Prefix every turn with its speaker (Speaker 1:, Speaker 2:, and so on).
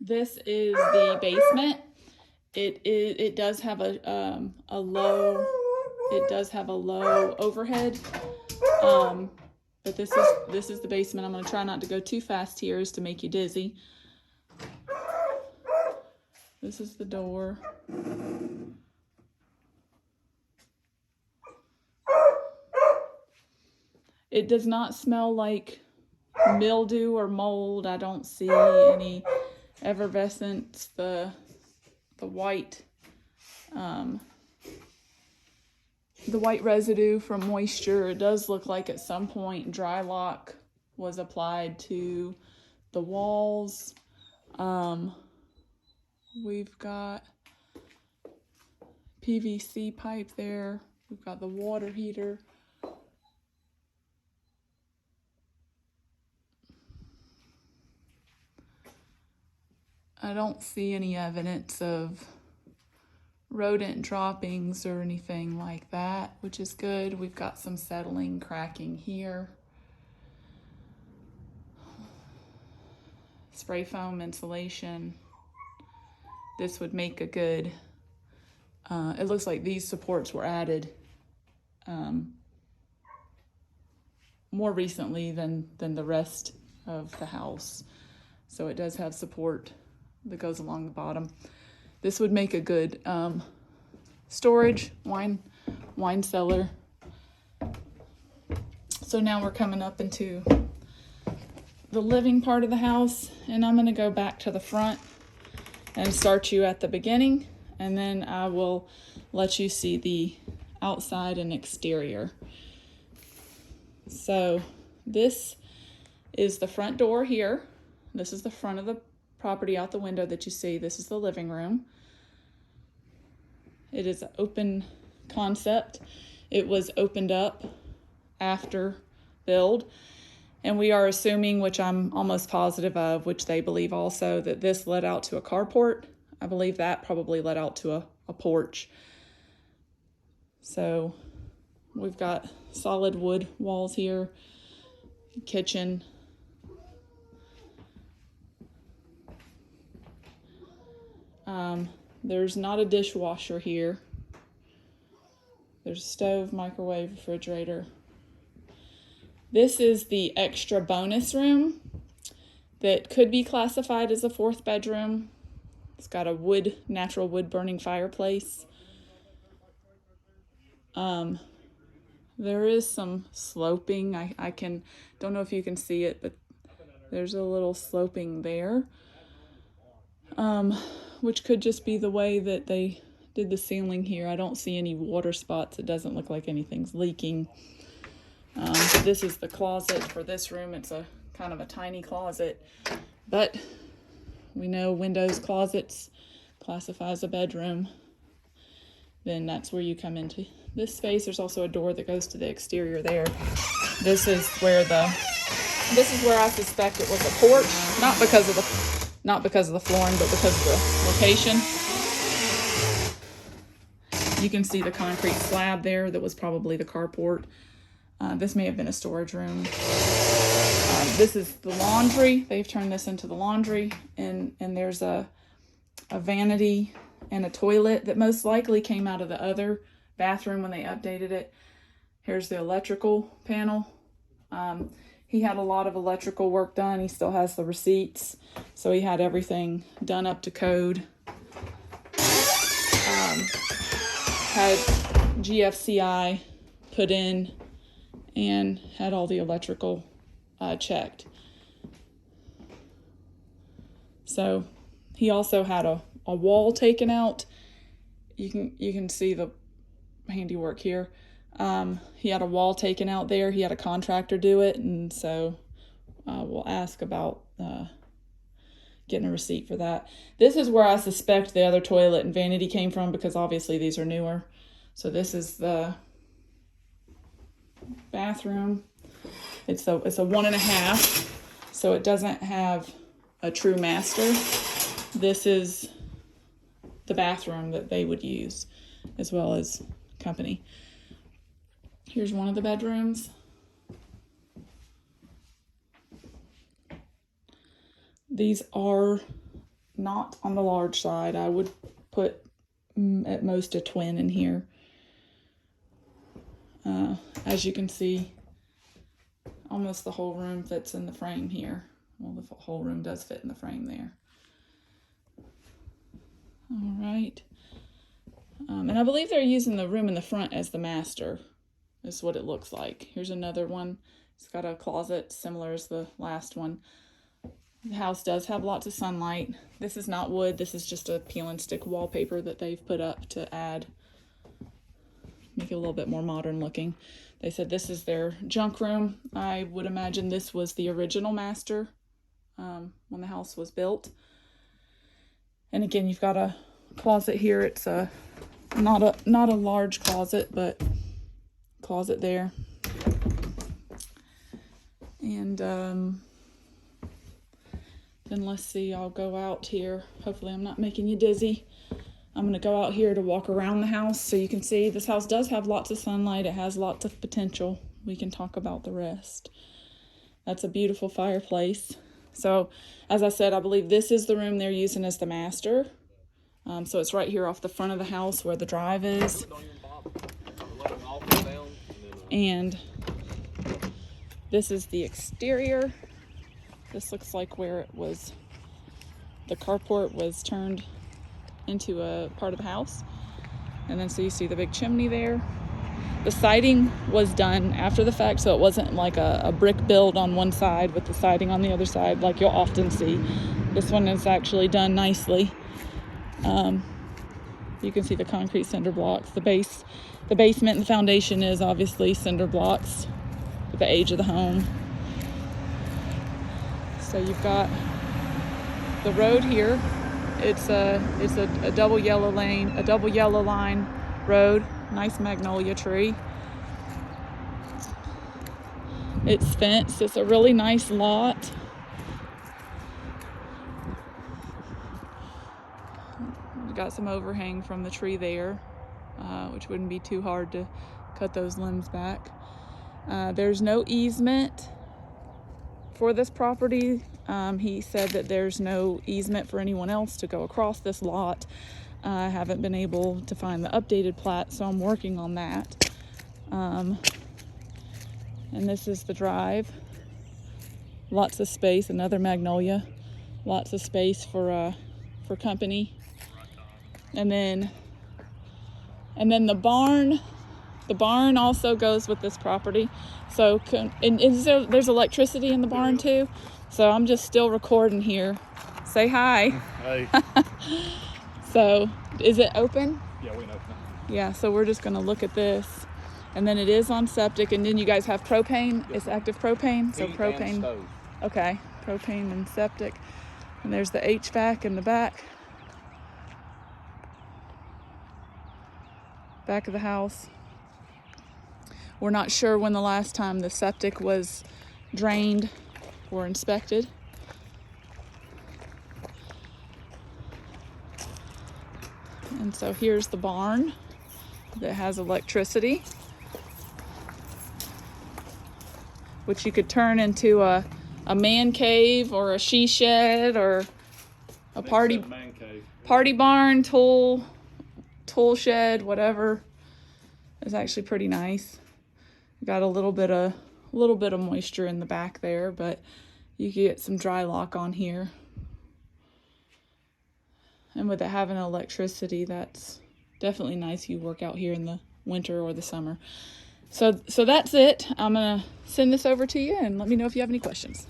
Speaker 1: This is the basement. It does have a low overhead. But this is the basement. I'm going to try not to go too fast here as to make you dizzy. This is the door. It does not smell like mildew or mold. I don't see any effervescence. The white residue from moisture, it does look like at some point dry lock was applied to the walls. We've got PVC pipe there. We've got the water heater. I don't see any evidence of rodent droppings or anything like that, which is good. We've got some settling, cracking here. Spray foam insulation. This would make a good, it looks like these supports were added more recently than the rest of the house. So it does have support that goes along the bottom. This would make a good storage, wine cellar. So now we're coming up into the living part of the house, and I'm gonna go back to the front and start you at the beginning, and then I will let you see the outside and exterior. So this is the front door here. This is the front of the property out the window that you see. This is the living room. It is an open concept. It was opened up after build, and we are assuming, which I'm almost positive of, which they believe also, that this led out to a carport. I believe that probably led out to a porch. So we've got solid wood walls here, kitchen. There's not a dishwasher here. There's a stove, microwave, refrigerator. This is the extra bonus room that could be classified as a fourth bedroom. It's got a natural wood burning fireplace. There is some sloping. I don't know if you can see it, but there's a little sloping there. Which could just be the way that they did the ceiling here. I don't see any water spots. It doesn't look like anything's leaking. This is the closet for this room. It's a kind of a tiny closet, but we know windows, closets classify as a bedroom. Then that's where you come into this space. There's also a door that goes to the exterior there. This is where I suspect it was a porch, not because of the flooring, but because of the location. You can see the concrete slab there that was probably the carport. This may have been a storage room. This is the laundry. They've turned this into the laundry, and there's a vanity and a toilet that most likely came out of the other bathroom when they updated it. Here's the electrical panel. He had a lot of electrical work done. He still has the receipts, so he had everything done up to code. Had GFCI put in and had all the electrical checked. So he also had a wall taken out. You can see the handiwork here. He had a wall taken out there. He had a contractor do it, and so we'll ask about getting a receipt for that. This is where I suspect the other toilet and vanity came from, because obviously these are newer. So this is the bathroom. It's a 1.5, so it doesn't have a true master. This is the bathroom that they would use, as well as company. Here's one of the bedrooms. These are not on the large side. I would put at most a twin in here. As you can see, almost the whole room fits in the frame here. Well, the whole room does fit in the frame there. All right. And I believe they're using the room in the front as the master, is what it looks like. Here's another one. It's got a closet similar as the last one. The house does have lots of sunlight. This is not wood. This is just a peel and stick wallpaper that they've put up to make it a little bit more modern looking. They said this is their junk room. I would imagine this was the original master when the house was built. And again, you've got a closet here. It's not a large closet, but closet there. And then let's see, I'll go out here. Hopefully I'm not making you dizzy. I'm going to go out here to walk around the house so you can see this house does have lots of sunlight. It has lots of potential. We can talk about the rest. That's a beautiful fireplace. So, as I said, I believe this is the room they're using as the master. So it's right here off the front of the house where the drive is. And this is the exterior. This looks like where it was, the carport was turned into a part of the house. And then so you see the big chimney there. The siding was done after the fact, so it wasn't like a brick build on one side with the siding on the other side like you'll often see. This one is actually done nicely. You can see the concrete cinder blocks. The basement and the foundation is obviously cinder blocks with the age of the home. So you've got the road here. It's a double yellow line road. Nice magnolia tree. It's fenced. It's a really nice lot. We've got some overhang from the tree there, which wouldn't be too hard to cut those limbs back. There's no easement for this property. He said that there's no easement for anyone else to go across this lot. I haven't been able to find the updated plat, so I'm working on that. And this is the drive. Lots of space, another magnolia. Lots of space for company. And then the barn. The barn also goes with this property. So, there's electricity in the barn too. So I'm just still recording here. Say hi.
Speaker 2: Hey.
Speaker 1: So, is it open?
Speaker 2: Yeah, we know.
Speaker 1: Yeah, so we're just gonna look at this. And then it is on septic, and then you guys have propane. It's active propane. So propane.
Speaker 2: And stove.
Speaker 1: Okay, propane and septic. And there's the HVAC in the back. Back of the house. We're not sure when the last time the septic was drained or inspected. And so here's the barn that has electricity, which you could turn into a man cave or a she shed or a party barn, tool shed, whatever. It's actually pretty nice. Got a little bit of moisture in the back there, but you can get some dry lock on here. And with it having electricity, that's definitely nice. You work out here in the winter or the summer. So that's it. I'm gonna send this over to you and let me know if you have any questions.